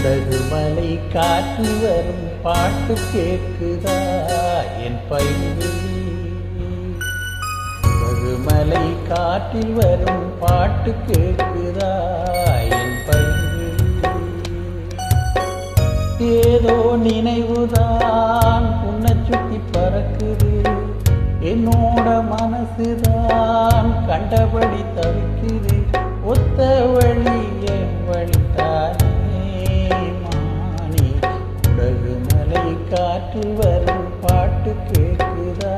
குடகுமலை காற்றில் வரும் பாட்டு கேட்குதா என் பைங்கிளி? குடகுமலை காற்றில் வரும் பாட்டு கேட்குதா என் பைங்கிளி? ஏதோ நினைவுதான் உன்னை சுத்தி பறக்குது, என்னோட மனசுதான் கண்டபடி தவிக்குது. ஒத்த வழி என் வழித்தானே மானி, குடகுமலை காற்றில் வரும் பாட்டு கேட்குதா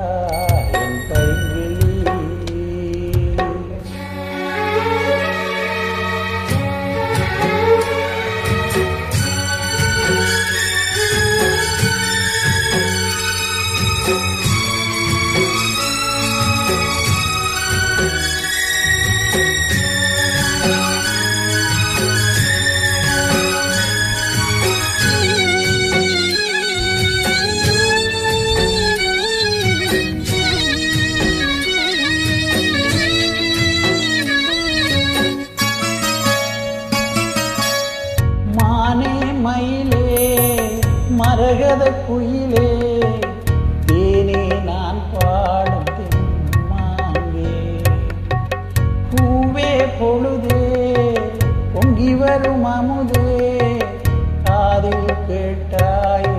என் பைங்கிளி? மயிலே மரகத குயிலே, தேனே நான் பாடும் தெம்மாங்கே, பூவே பொழுதே பொங்கி வரும் அமுதே, காதில் கேட்டாயே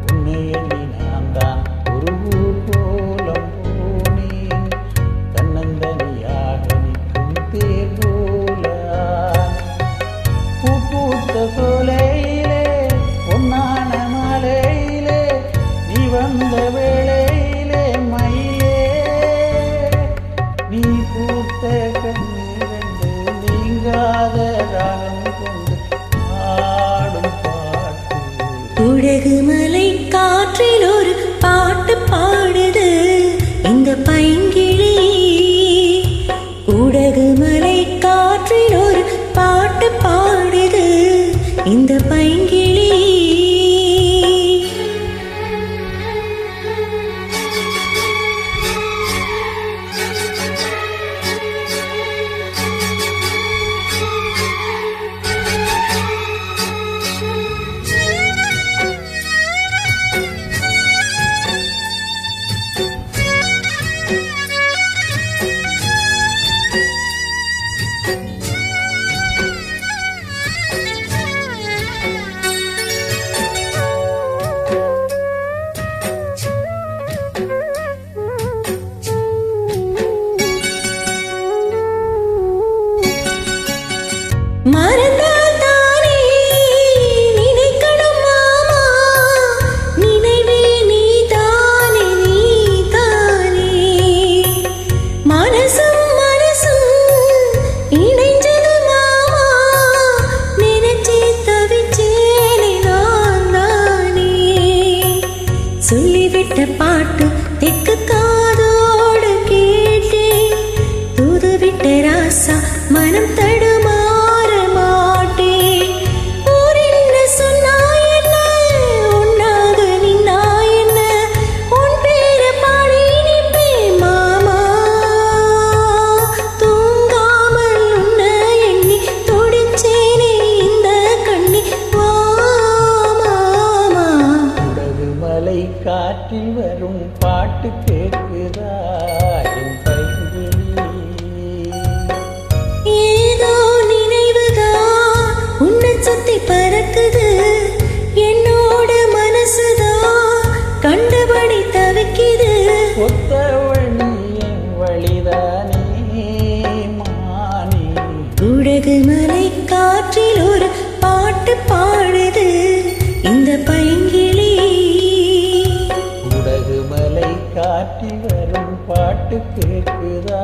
உன்னை எண்ணி நான் தான் ஒரு ஊர் கோலம் போனேன், தன்னந்தனியாக நிற்கும் தேர் போல பூத்த சோலையிலே பொன்னான மாலையிலே நீ வந்த வேளையிலே மயிலே, நீ பூத்த கண்ணீரண்டு நீங்காத ராகம் கொண்டு பாடும் பாட்டு. குடகுமலை காற்றில் ஒரு பாட்டு பாடுது இந்த பைங்கிளி. குடகுமலை காற்றில் ஒரு பாட்டு பாடுது இந்த பைங்கிளி. மறந்தால் தானே நினைக்கணும் மாமா, நினைவே நீ தானே நீ தானே. மனசும் மனசும் இணைஞ்சது மாமா, நினைச்சே தவிச்சேனே நான் தானே. சொல்லிவிட்ட பாட்டு தெக்கு காதோடு கேட்டேன், தூதுவிட்ட ராசா மனம் தடுமா காற்றில் வரும் பாட்டு கேட்குதா என் பைங்கிளி? ஏதோ நினைவுதான் உன்னை சுத்தி பறக்குது, என்னோட மனசுதான் கண்டபடி தவிக்குது. ஒத்த வழி என் வழிதானே மானி, குடகுமலை காற்றில் ஒரு பாட்டு பாடுது இந்த பைங்கிளி. குடகுமலை காற்றில் வரும் பாட்டு கேட்குதா